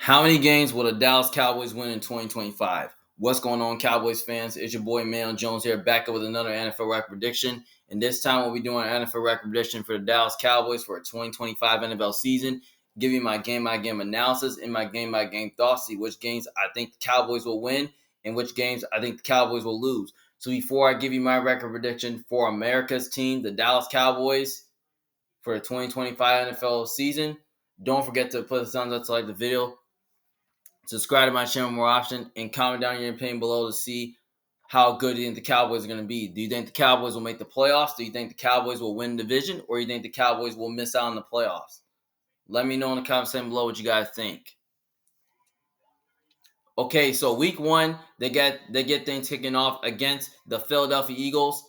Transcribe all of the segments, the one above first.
How many games will the Dallas Cowboys win in 2025? What's going on, Cowboys fans? It's your boy, Mayon Jones here, back up with another NFL record prediction. And this time we'll be doing an NFL record prediction for the Dallas Cowboys for a 2025 NFL season. Give you my game-by-game analysis and my game-by-game thoughts. See which games I think the Cowboys will win and which games I think the Cowboys will lose. So before I give you my record prediction for America's team, the Dallas Cowboys, for the 2025 NFL season, don't forget to put a thumbs up to like the video. Subscribe to my channel more often, and comment down your opinion below to see how good you think the Cowboys are going to be. Do you think the Cowboys will make the playoffs? Do you think the Cowboys will win the division? Or do you think the Cowboys will miss out on the playoffs? Let me know in the comment section below what you guys think. Okay, so week one, they get things kicking off against the Philadelphia Eagles.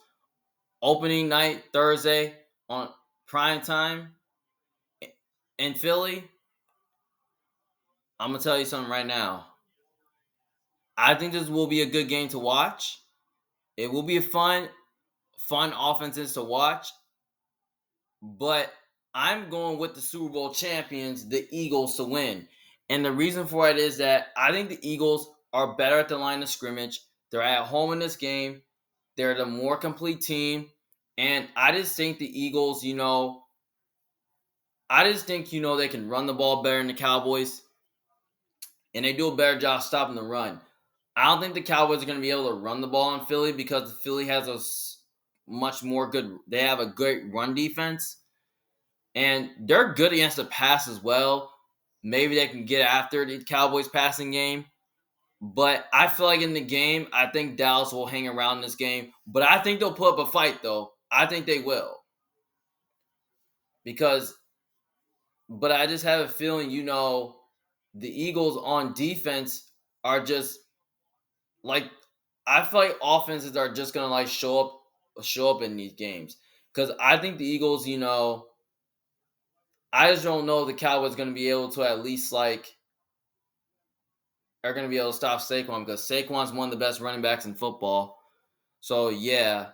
Opening night, Thursday, on prime time in Philly. I'm going to tell you something right now. I think this will be a good game to watch. It will be a fun offenses to watch. But I'm going with the Super Bowl champions, the Eagles, to win. And the reason for it is that I think the Eagles are better at the line of scrimmage. They're at home in this game. They're the more complete team. And I just think the Eagles, they can run the ball better than the Cowboys. And they do a better job stopping the run. I don't think the Cowboys are going to be able to run the ball in Philly because Philly has they have a great run defense. And they're good against the pass as well. Maybe they can get after the Cowboys passing game. But I feel like in the game, I think Dallas will hang around this game. But I think they'll put up a fight, though. I think they will. But I just have a feeling, the Eagles on defense are just like, I feel like offenses are just going to show up in these games. Because I think the Eagles, I just don't know if the Cowboys going to be able to at least are going to be able to stop Saquon, because Saquon's one of the best running backs in football. So yeah,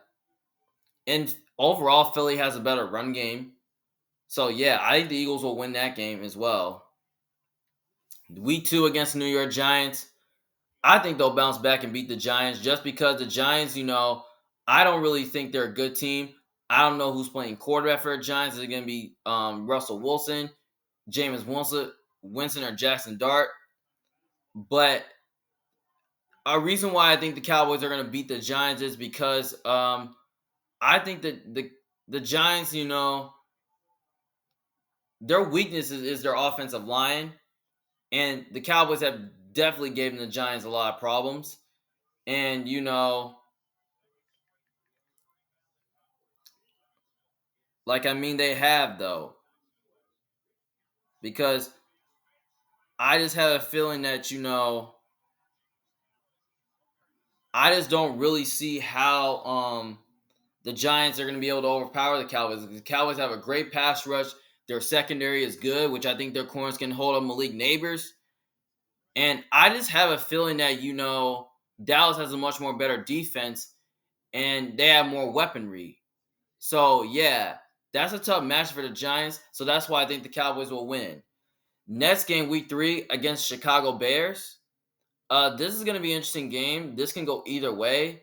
and overall Philly has a better run game. So yeah, I think the Eagles will win that game as well. Week 2 against the New York Giants, I think they'll bounce back and beat the Giants just because the Giants, I don't really think they're a good team. I don't know who's playing quarterback for the Giants. Is it going to be Russell Wilson, Jameis Winston, or Jackson Dart? But a reason why I think the Cowboys are going to beat the Giants is because I think that the Giants, their weakness is their offensive line. And the Cowboys have definitely given the Giants a lot of problems. And, they have, though. Because I just have a feeling that, I just don't really see how the Giants are going to be able to overpower the Cowboys. The Cowboys have a great pass rush. Their secondary is good, which I think their corners can hold up Malik Neighbors. And I just have a feeling that, Dallas has a much more better defense and they have more weaponry. So, yeah, that's a tough match for the Giants. So that's why I think the Cowboys will win. Next game, week 3 against Chicago Bears. This is going to be an interesting game. This can go either way.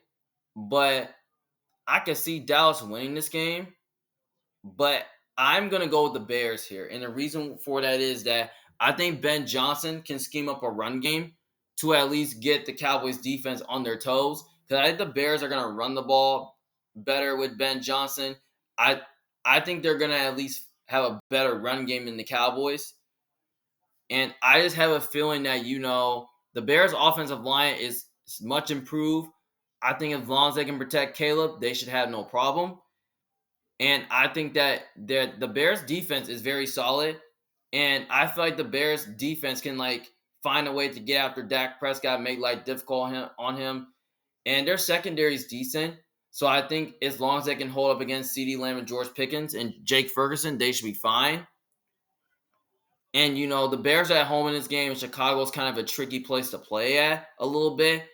But I can see Dallas winning this game. But I'm going to go with the Bears here. And the reason for that is that I think Ben Johnson can scheme up a run game to at least get the Cowboys defense on their toes. Because I think the Bears are going to run the ball better with Ben Johnson. I think they're going to at least have a better run game than the Cowboys. And I just have a feeling that, the Bears' offensive line is much improved. I think as long as they can protect Caleb, they should have no problem. And I think that the Bears' defense is very solid. And I feel like the Bears' defense can, find a way to get after Dak Prescott, make life difficult on him. And their secondary is decent. So I think as long as they can hold up against CeeDee Lamb and George Pickens and Jake Ferguson, they should be fine. And, the Bears are at home in this game, and Chicago's kind of a tricky place to play at a little bit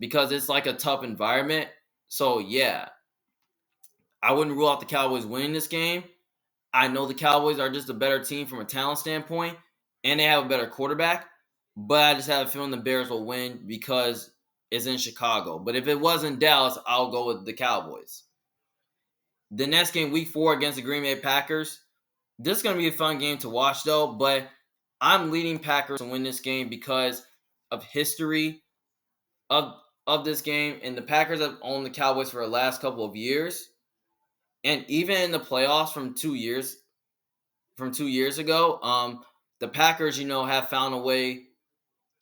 because it's like a tough environment. So, yeah, I wouldn't rule out the Cowboys winning this game. I know the Cowboys are just a better team from a talent standpoint. and they have a better quarterback. But I just have a feeling the Bears will win because it's in Chicago. But if it was in Dallas, I'll go with the Cowboys. The next game, week 4 against the Green Bay Packers. This is going to be a fun game to watch, though. But I'm leading Packers to win this game because of history of of this game. And the Packers have owned the Cowboys for the last couple of years. And even in the playoffs from 2 years ago, the Packers, have found a way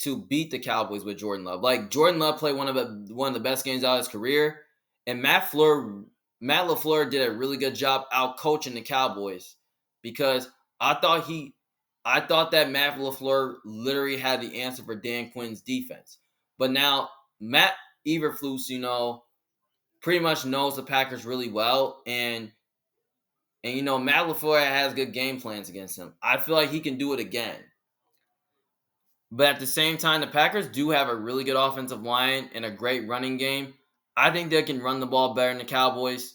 to beat the Cowboys with Jordan Love. Like Jordan Love played one of the best games out of his career, and Matt LaFleur did a really good job out coaching the Cowboys because I thought that Matt LaFleur literally had the answer for Dan Quinn's defense, but now Matt Eberflus, pretty much knows the Packers really well, and Matt LaFleur has good game plans against him. I feel like he can do it again. But at the same time, the Packers do have a really good offensive line and a great running game. I think they can run the ball better than the Cowboys.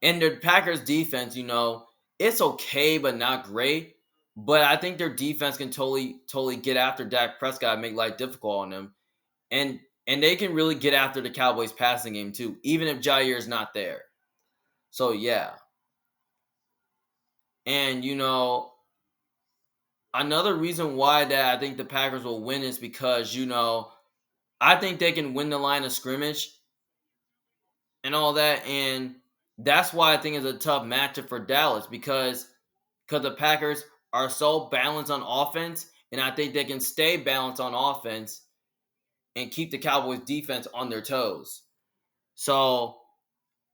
And the Packers defense, it's okay but not great. But I think their defense can totally get after Dak Prescott and make life difficult on them. And they can really get after the Cowboys passing game too, even if Jair is not there. So yeah. And another reason why that I think the Packers will win is because, I think they can win the line of scrimmage and all that. And that's why I think it's a tough matchup for Dallas because the Packers are so balanced on offense. And I think they can stay balanced on offense and keep the Cowboys defense on their toes. So,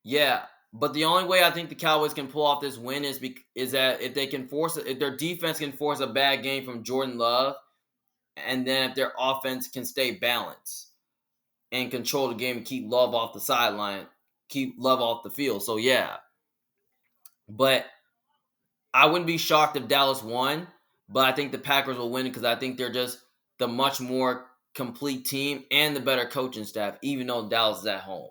yeah. But the only way I think the Cowboys can pull off this win is that if their defense can force a bad game from Jordan Love, and then if their offense can stay balanced and control the game and keep Love off the sideline, keep Love off the field. So yeah. But I wouldn't be shocked if Dallas won, but I think the Packers will win because I think they're just the much more complete team and the better coaching staff, even though Dallas is at home.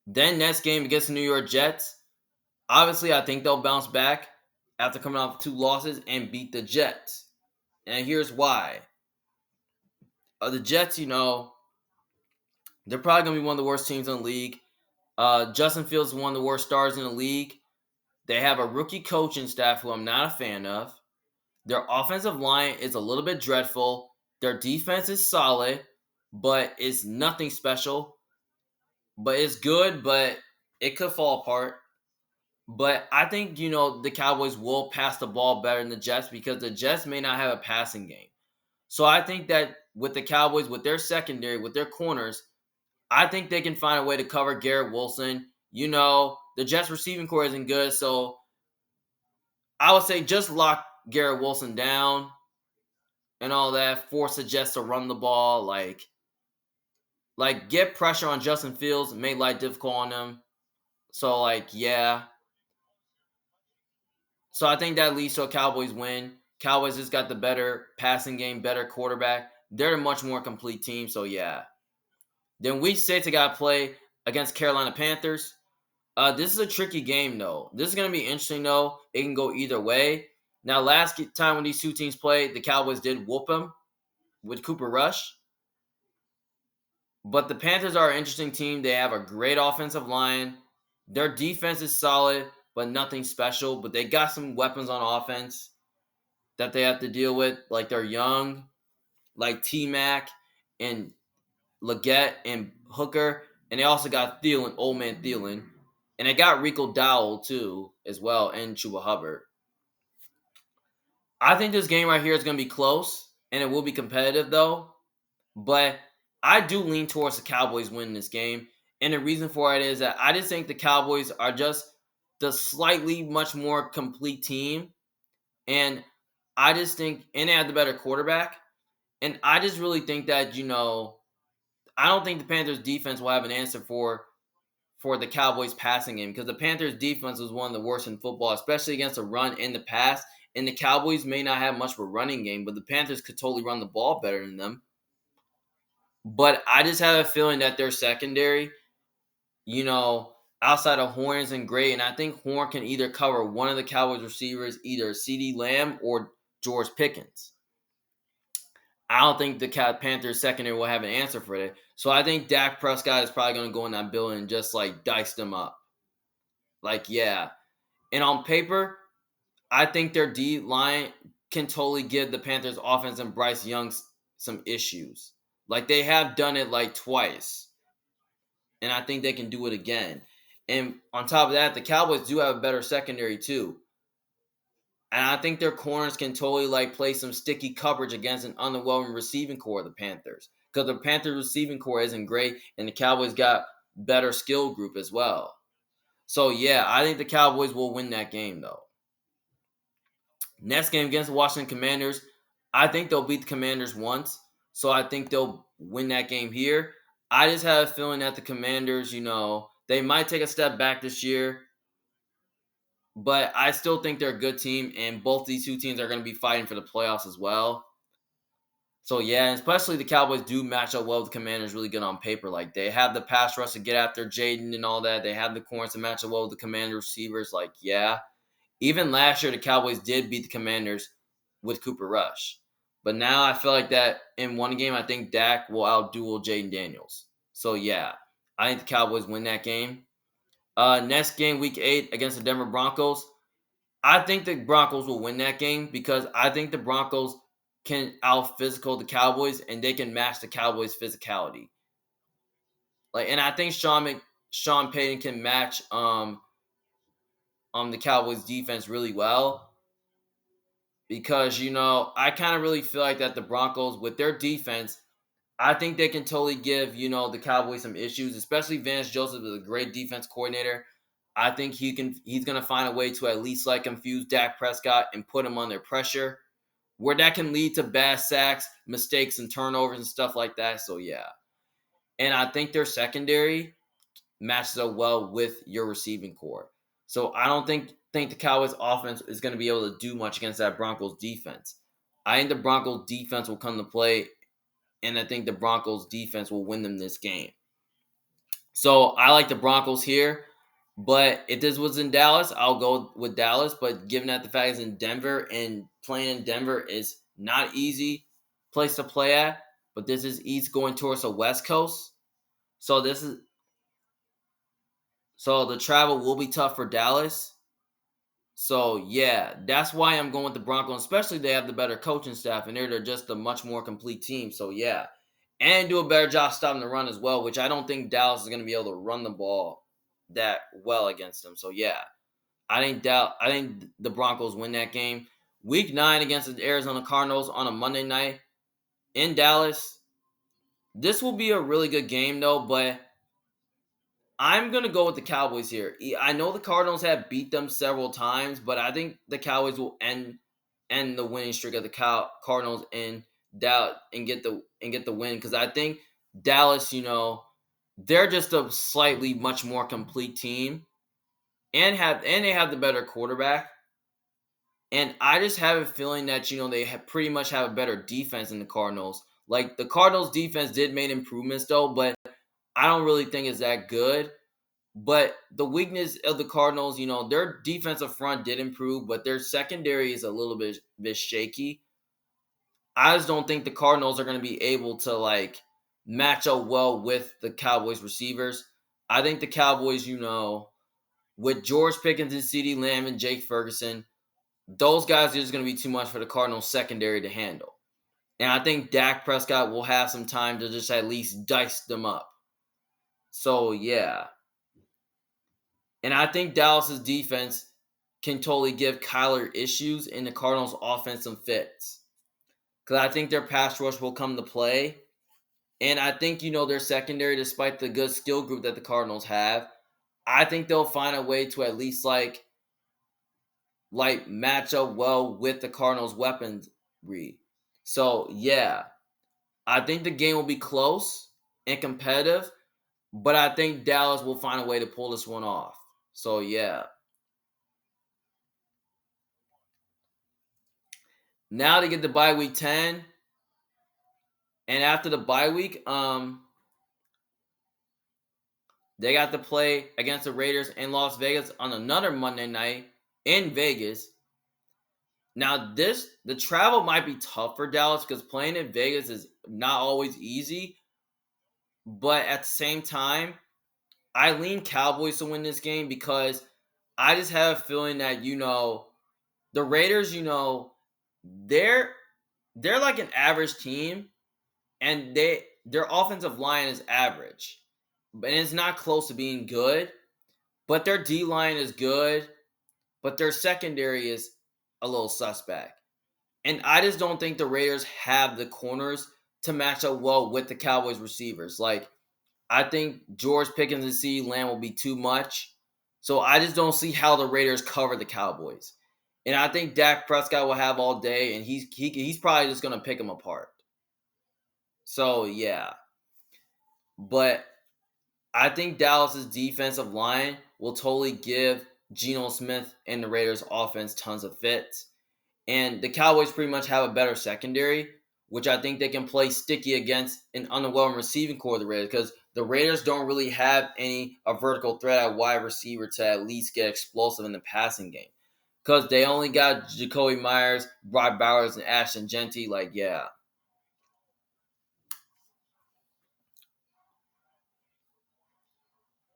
Then next game against the New York Jets. Obviously, I think they'll bounce back after coming off 2 losses and beat the Jets. And here's why. The Jets, they're probably going to be one of the worst teams in the league. Justin Fields is one of the worst stars in the league. They have a rookie coaching staff who I'm not a fan of. Their offensive line is a little bit dreadful. Their defense is solid, but it's nothing special. But it's good, but it could fall apart. But I think, the Cowboys will pass the ball better than the Jets because the Jets may not have a passing game. So I think that with the Cowboys, with their secondary, with their corners, I think they can find a way to cover Garrett Wilson. The Jets receiving core isn't good, so I would say just lock Garrett Wilson down and all that. Force the Jets to run the ball, like get pressure on Justin Fields, make life difficult on them. So yeah. So I think that leads to a Cowboys win. Cowboys just got the better passing game, better quarterback. They're a much more complete team. So yeah. Then week 6, they got to play against Carolina Panthers. This is a tricky game, though. This is going to be interesting, though. It can go either way. Now, last time when these two teams played, the Cowboys did whoop them with Cooper Rush. But the Panthers are an interesting team. They have a great offensive line. Their defense is solid, but nothing special. But they got some weapons on offense that they have to deal with. Like they're young, like T-Mac and Leggett and Hooker. And they also got Thielen, old man Thielen. And they got Rico Dowell, too, as well, and Chuba Hubbard. I think this game right here is going to be close, and it will be competitive, though. But I do lean towards the Cowboys winning this game. And the reason for it is that I just think the Cowboys are just the slightly much more complete team. And I just think, and they have the better quarterback. And I just really think that, I don't think the Panthers defense will have an answer for the Cowboys passing game because the Panthers defense was one of the worst in football, especially against the run and the pass. And the Cowboys may not have much of a running game, but the Panthers could totally run the ball better than them. But I just have a feeling that their secondary, outside of Horn isn't great, and I think Horn can either cover one of the Cowboys receivers, either CeeDee Lamb or George Pickens. I don't think the Panthers secondary will have an answer for it. So I think Dak Prescott is probably going to go in that building and just like dice them up. Like, yeah. And on paper, I think their D line can totally give the Panthers offense and Bryce Young some issues. Like, they have done it like twice. And I think they can do it again. And on top of that, the Cowboys do have a better secondary too. And I think their corners can totally like play some sticky coverage against an underwhelming receiving core of the Panthers. Because the Panthers receiving core isn't great, and the Cowboys got better skill group as well. So yeah, I think the Cowboys will win that game though. Next game against the Washington Commanders, I think they'll beat the Commanders once. So I think they'll win that game here. I just have a feeling that the Commanders, they might take a step back this year. But I still think they're a good team, and both these two teams are going to be fighting for the playoffs as well. So yeah, and especially the Cowboys do match up well with the Commanders really good on paper. Like, they have the pass rush to get after Jaden and all that. They have the corners to match up well with the Commander receivers. Like, yeah. Even last year, the Cowboys did beat the Commanders with Cooper Rush. But now I feel like that in one game, I think Dak will outduel Jaden Daniels. So yeah, I think the Cowboys win that game. Next game, week 8 against the Denver Broncos. I think the Broncos will win that game because I think the Broncos can out physical the Cowboys and they can match the Cowboys' physicality. Like, and I think Sean Payton can match the Cowboys defense really well because I kind of really feel like that the Broncos with their defense, I think they can totally give the Cowboys some issues, especially Vance Joseph is a great defense coordinator. I think he's gonna find a way to at least like confuse Dak Prescott and put him under pressure, where that can lead to bad sacks, mistakes, and turnovers and stuff like that. So yeah, and I think their secondary matches up well with your receiving core. So I don't think the Cowboys offense is going to be able to do much against that Broncos defense. I think the Broncos defense will come to play, and I think the Broncos defense will win them this game. So I like the Broncos here. But if this was in Dallas, I'll go with Dallas. But given that the fact is in Denver and playing in Denver is not easy place to play at, but this is East going towards the West Coast. So the travel will be tough for Dallas. So yeah, that's why I'm going with the Broncos, especially they have the better coaching staff and they're just a much more complete team. So yeah. And do a better job stopping the run as well, which I don't think Dallas is going to be able to run the ball that well against them. So yeah. I think the Broncos win that game. Week 9 against the Arizona Cardinals on a Monday night in Dallas. This will be a really good game though, but I'm going to go with the Cowboys here. I know the Cardinals have beat them several times, but I think the Cowboys will end the winning streak of the Cardinals and get the win cuz I think Dallas, they're just a slightly much more complete team and they have the better quarterback. And I just have a feeling that, they pretty much have a better defense than the Cardinals. Like, the Cardinals defense did make improvements, though, but I don't really think it's that good. But the weakness of the Cardinals, their defensive front did improve, but their secondary is a little bit shaky. I just don't think the Cardinals are going to be able to, like, match up well with the Cowboys receivers. I think the Cowboys, with George Pickens and CeeDee Lamb and Jake Ferguson, those guys are just going to be too much for the Cardinals secondary to handle. And I think Dak Prescott will have some time to just at least dice them up. So, yeah. And I think Dallas's defense can totally give Kyler issues in the Cardinals' offense some fits. Because I think their pass rush will come to play. And I think, their secondary, despite the good skill group that the Cardinals have, I think they'll find a way to at least, like match up well with the Cardinals' weaponry. So, yeah, I think the game will be close and competitive, but I think Dallas will find a way to pull this one off. So, yeah. Now to get the bye week 10, and after the bye week, They got to play against the Raiders in Las Vegas on another Monday night in Vegas. Now, the travel might be tough for Dallas because playing in Vegas is not always easy. But at the same time, I lean Cowboys to win this game because I just have a feeling that the Raiders, they're they're like an average team, and their offensive line is average, and it's not close to being good. But their D line is good, but their secondary is a little suspect. And I just don't think the Raiders have the corners to match up well with the Cowboys receivers. Like, I think George Pickens and CeeDee Lamb will be too much. So I just don't see how the Raiders cover the Cowboys. And I think Dak Prescott will have all day, and he's probably just going to pick them apart. So, yeah. But I think Dallas's defensive line will totally give Geno Smith and the Raiders offense tons of fits. And the Cowboys pretty much have a better secondary, which I think they can play sticky against an underwhelming receiving core of the Raiders, because the Raiders don't really have a vertical threat at wide receiver to at least get explosive in the passing game. Because they only got Jacoby Myers, Brock Bowers, and Ashton Genty. Like, yeah.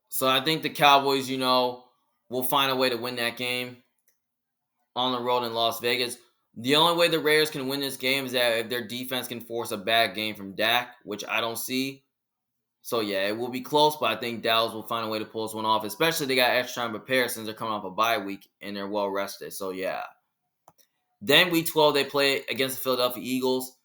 So I think the Cowboys, will find a way to win that game on the road in Las Vegas. The only way the Raiders can win this game is that if their defense can force a bad game from Dak, which I don't see. So yeah, it will be close, but I think Dallas will find a way to pull this one off. Especially they got extra time to prepare since they're coming off a bye week and they're well rested. So yeah. Then week 12 they play against the Philadelphia Eagles.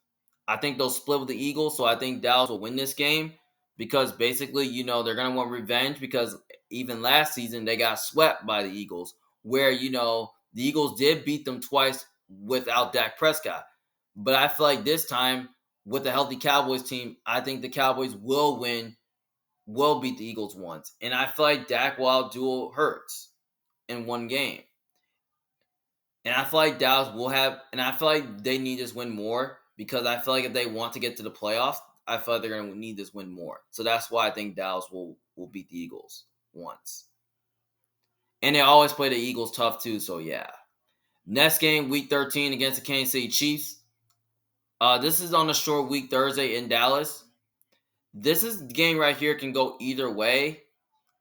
I think they'll split with the Eagles, so I think Dallas will win this game because basically, they're going to want revenge because even last season they got swept by the Eagles, where, the Eagles did beat them twice without Dak Prescott. But I feel like this time, with a healthy Cowboys team, I think the Cowboys will beat the Eagles once. And I feel like Dak will outduel Hurts in one game. And I feel like Dallas will and I feel like they need this win more because I feel like if they want to get to the playoffs, I feel like they're going to need this win more. So that's why I think Dallas will beat the Eagles once. And they always play the Eagles tough too, so yeah. Next game, week 13 against the Kansas City Chiefs. This is on a short week Thursday in Dallas. This is the game right here can go either way.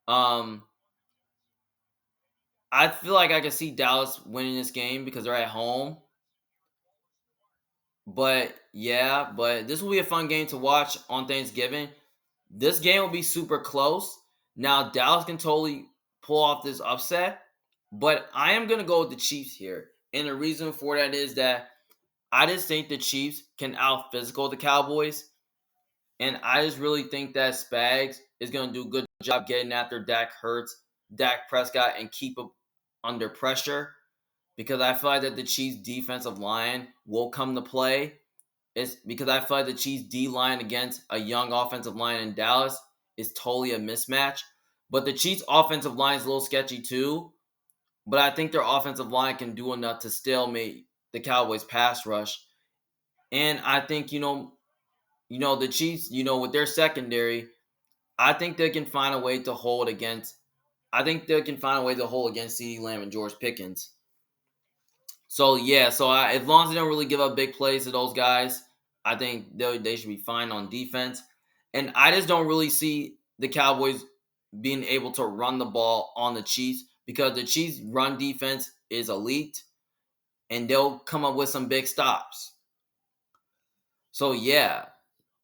I feel like I can see Dallas winning this game because they're at home. But yeah, this will be a fun game to watch on Thanksgiving. This game will be super close. Now, Dallas can totally pull off this upset, but I am going to go with the Chiefs here. And the reason for that is that I just think the Chiefs can out physical the Cowboys. And I just really think that Spags is going to do a good job getting after Dak Prescott, and keep him under pressure. Because I feel like that the Chiefs defensive line will come to play. It's because I feel like the Chiefs D line against a young offensive line in Dallas is totally a mismatch. But the Chiefs offensive line is a little sketchy too. But I think their offensive line can do enough to stalemate the Cowboys pass rush. And I think, the Chiefs, with their secondary, I think they can find a way to hold against CeeDee Lamb and George Pickens. So yeah, as long as they don't really give up big plays to those guys, I think they should be fine on defense. And I just don't really see the Cowboys being able to run the ball on the Chiefs because the Chiefs' run defense is elite, and they'll come up with some big stops. So yeah,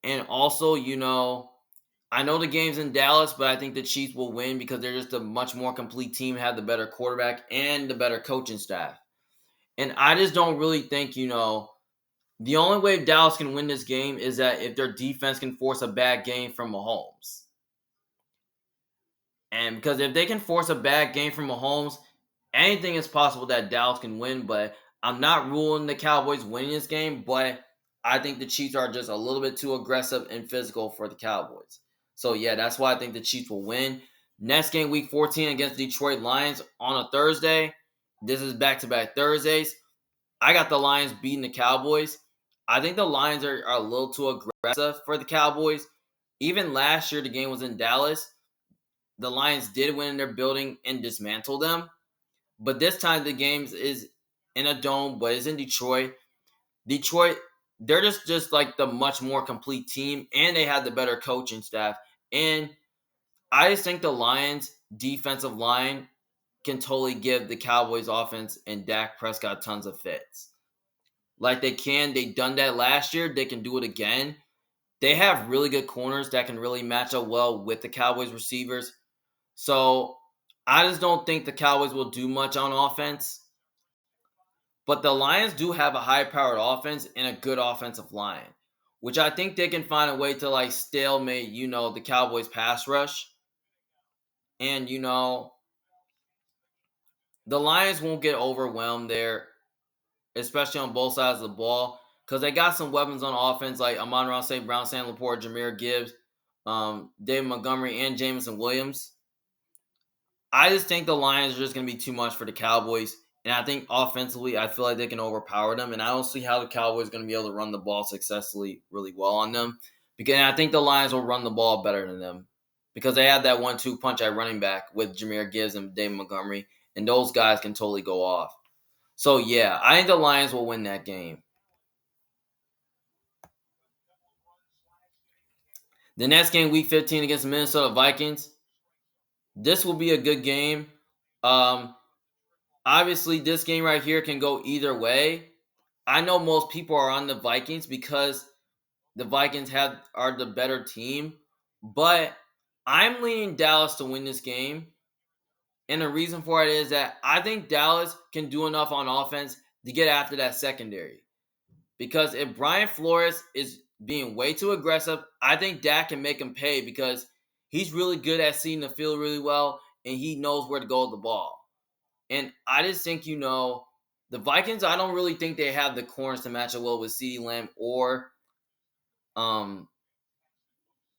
and also, I know the game's in Dallas, but I think the Chiefs will win because they're just a much more complete team, have the better quarterback and the better coaching staff. And I just don't really think, the only way Dallas can win this game is that if their defense can force a bad game from Mahomes. And because if they can force a bad game from Mahomes, anything is possible that Dallas can win. But I'm not ruling the Cowboys winning this game, but I think the Chiefs are just a little bit too aggressive and physical for the Cowboys. So yeah, that's why I think the Chiefs will win. Next game, week 14 against Detroit Lions on a Thursday. This is back-to-back Thursdays. I got the Lions beating the Cowboys. I think the Lions are a little too aggressive for the Cowboys. Even last year, the game was in Dallas. the Lions did win in their building and dismantle them. But this time the games is in a dome, but it's in Detroit. Detroit, they're just like the much more complete team, and they have the better coaching staff. And I just think the Lions defensive line can totally give the Cowboys offense and Dak Prescott tons of fits. Like they can, they done that last year. They can do it again. They have really good corners that can really match up well with the Cowboys receivers. So I just don't think the Cowboys will do much on offense. But the Lions do have a high-powered offense and a good offensive line, which I think they can find a way to like stalemate, the Cowboys pass rush. And the Lions won't get overwhelmed there, especially on both sides of the ball, because they got some weapons on offense like Amon-Ra St. Brown, Sam Laporte, Jameer Gibbs, David Montgomery, and Jameson Williams. I just think the Lions are just going to be too much for the Cowboys. And I think offensively, I feel like they can overpower them. And I don't see how the Cowboys are going to be able to run the ball successfully really well on them. Because I think the Lions will run the ball better than them. Because they have that 1-2 punch at running back with Jameer Gibbs and David Montgomery. And those guys can totally go off. So, yeah, I think the Lions will win that game. The next game, Week 15 against the Minnesota Vikings. This will be a good game. Obviously, this game right here can go either way. I know most people are on the Vikings because the Vikings are the better team, but I'm leaning Dallas to win this game. And the reason for it is that I think Dallas can do enough on offense to get after that secondary. Because if Brian Flores is being way too aggressive, I think Dak can make him pay because he's really good at seeing the field really well and he knows where to go with the ball. And I just think, the Vikings, I don't really think they have the corners to match up well with CeeDee Lamb um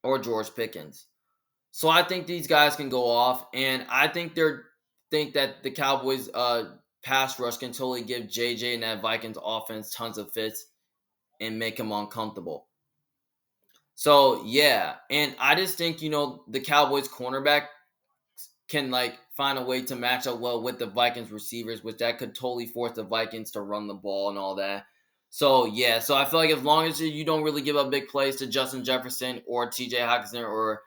or George Pickens. So I think these guys can go off, and I think that the Cowboys pass rush can totally give JJ and that Vikings offense tons of fits and make him uncomfortable. So yeah, and I just think the Cowboys cornerback can like find a way to match up well with the Vikings receivers, which that could totally force the Vikings to run the ball and all that. So yeah, so I feel like as long as you don't really give up big plays to Justin Jefferson or TJ Hawkinson or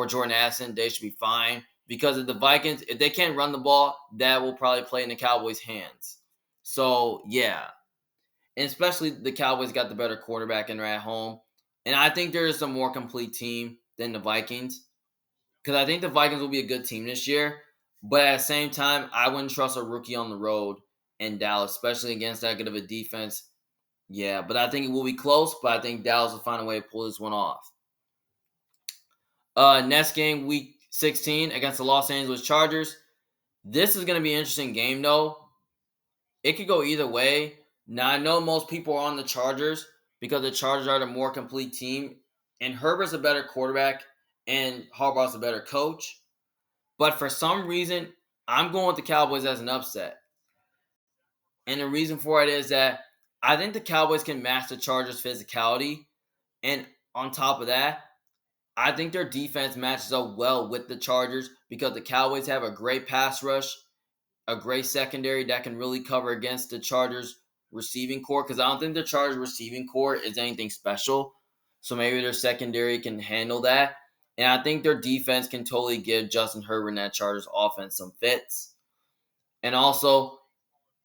Jordan Addison, they should be fine. Because if the Vikings, if they can't run the ball, that will probably play in the Cowboys' hands. So yeah. And especially the Cowboys got the better quarterback and they're at home. And I think there is a more complete team than the Vikings. Because I think the Vikings will be a good team this year. But at the same time, I wouldn't trust a rookie on the road in Dallas, especially against that good of a defense. Yeah, but I think it will be close, but I think Dallas will find a way to pull this one off. Next game, Week 16 against the Los Angeles Chargers. This is going to be an interesting game, though. It could go either way. Now, I know most people are on the Chargers because the Chargers are the more complete team, and Herbert's a better quarterback, and Harbaugh's a better coach. But for some reason, I'm going with the Cowboys as an upset. And the reason for it is that I think the Cowboys can match the Chargers' physicality. And on top of that, I think their defense matches up well with the Chargers because the Cowboys have a great pass rush, a great secondary that can really cover against the Chargers' receiving core. Because I don't think the Chargers' receiving core is anything special. So maybe their secondary can handle that. And I think their defense can totally give Justin Herbert and that Chargers offense some fits. And also,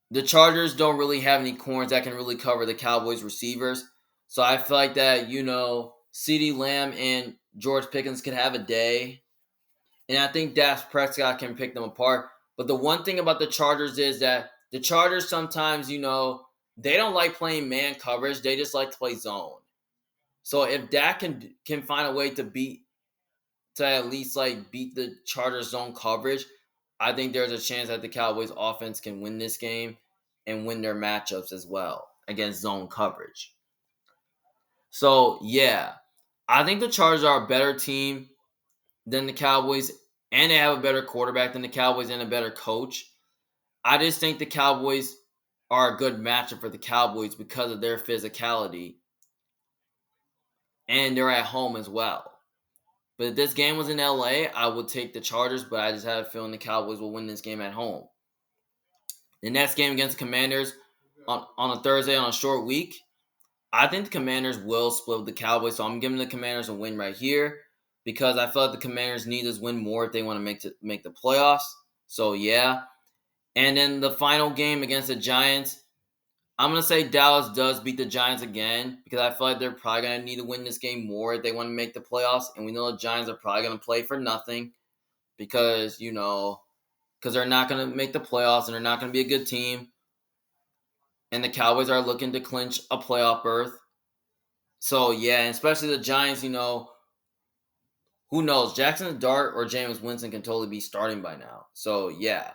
the Chargers don't really have any corners that can really cover the Cowboys receivers. So I feel like that, CeeDee Lamb and George Pickens could have a day. And I think Dak Prescott can pick them apart. But the one thing about the Chargers is that the Chargers sometimes, they don't like playing man coverage. They just like to play zone. So if Dak can find a way to at least like beat the Chargers zone coverage, I think there's a chance that the Cowboys offense can win this game and win their matchups as well against zone coverage. So yeah, I think the Chargers are a better team than the Cowboys, and they have a better quarterback than the Cowboys and a better coach. I just think the Cowboys are a good matchup for the Cowboys because of their physicality, and they're at home as well. But if this game was in LA, I would take the Chargers, but I just had a feeling the Cowboys will win this game at home. The next game against the Commanders on a Thursday on a short week, I think the Commanders will split with the Cowboys, so I'm giving the Commanders a win right here because I feel like the Commanders need this win more if they want to make the playoffs. So yeah. And then the final game against the Giants, I'm going to say Dallas does beat the Giants again because I feel like they're probably going to need to win this game more if they want to make the playoffs. And we know the Giants are probably going to play for nothing because, because they're not going to make the playoffs and they're not going to be a good team. And the Cowboys are looking to clinch a playoff berth. So, yeah, and especially the Giants, who knows? Jackson Dart or Jameis Winston can totally be starting by now. So, yeah.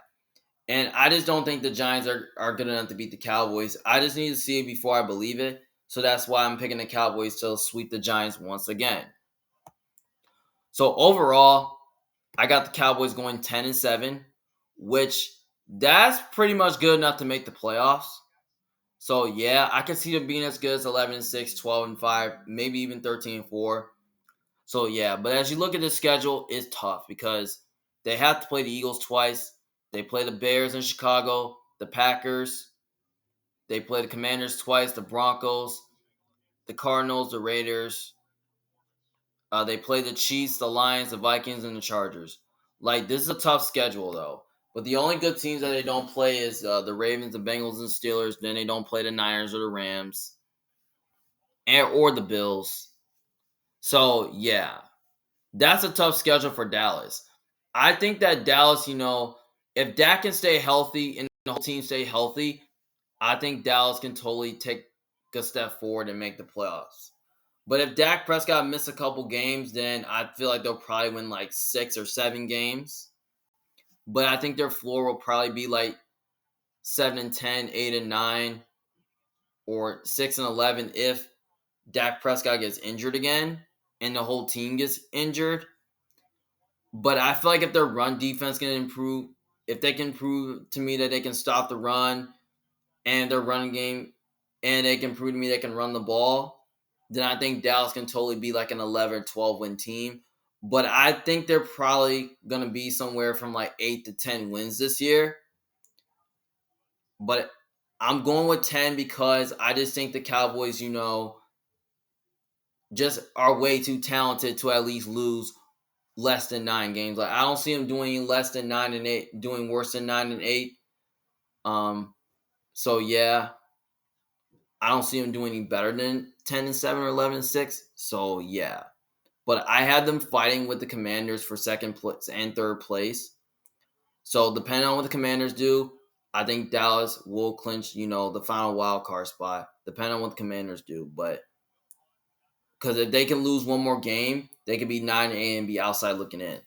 And I just don't think the Giants are good enough to beat the Cowboys. I just need to see it before I believe it. So that's why I'm picking the Cowboys to sweep the Giants once again. So overall, I got the Cowboys going 10-7, which that's pretty much good enough to make the playoffs. So yeah, I can see them being as good as 11-6, 12-5, maybe even 13-4. So yeah, but as you look at the schedule, it's tough because they have to play the Eagles twice. They play the Bears in Chicago, the Packers. They play the Commanders twice, the Broncos, the Cardinals, the Raiders. They play the Chiefs, the Lions, the Vikings, and the Chargers. Like, this is a tough schedule, though. But the only good teams that they don't play is the Ravens, the Bengals, and Steelers. Then they don't play the Niners or the Rams or the Bills. So, yeah, that's a tough schedule for Dallas. I think that Dallas, if Dak can stay healthy and the whole team stay healthy, I think Dallas can totally take a step forward and make the playoffs. But if Dak Prescott missed a couple games, then I feel like they'll probably win like 6 or 7 games. But I think their floor will probably be like 7-10, 8-9, or 6-11 if Dak Prescott gets injured again and the whole team gets injured. But I feel like if their run defense can improve, if they can prove to me that they can stop the run and their running game, and they can prove to me they can run the ball, then I think Dallas can totally be like an 11 or 12 win team. But I think they're probably going to be somewhere from like 8 to 10 wins this year. But I'm going with 10 because I just think the Cowboys, just are way too talented to at least lose less than 9 games. Like, I don't see them doing less than 9-8, doing worse than 9-8. So yeah, I don't see them doing any better than 10-7 or 11-6. So yeah, but I had them fighting with the Commanders for second place and third place. So depending on what the Commanders do, I think Dallas will clinch, the final wild card spot. Depending on what the Commanders do, but because if they can lose one more game, they could be 9-8 and be outside looking in.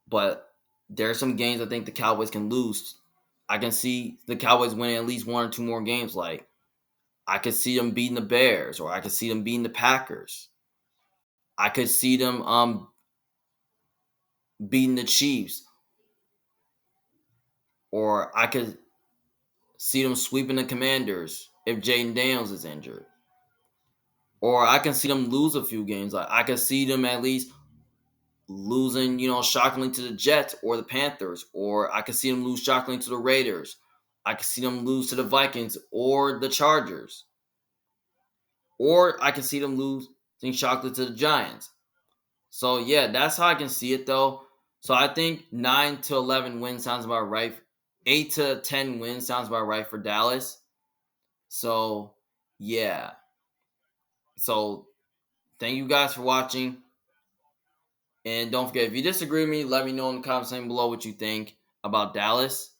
But there are some games I think the Cowboys can lose. I can see the Cowboys winning at least 1 or 2 more games. Like, I could see them beating the Bears, or I could see them beating the Packers. I could see them beating the Chiefs, or I could see them sweeping the Commanders if Jaden Daniels is injured. Or I can see them lose a few games. Like, I could see them at least losing, shockingly to the Jets or the Panthers. Or I could see them lose shockingly to the Raiders. I could see them lose to the Vikings or the Chargers. Or I can see them losing shockingly to the Giants. So yeah, that's how I can see it though. So I think 9-11 wins sounds about right. 8-10 wins sounds about right for Dallas. So yeah. So thank you guys for watching. And don't forget, if you disagree with me, let me know in the comments section below what you think about Dallas.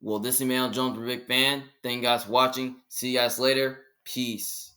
Well, this is Emmanuel Jones, a big fan. Thank you guys for watching. See you guys later. Peace.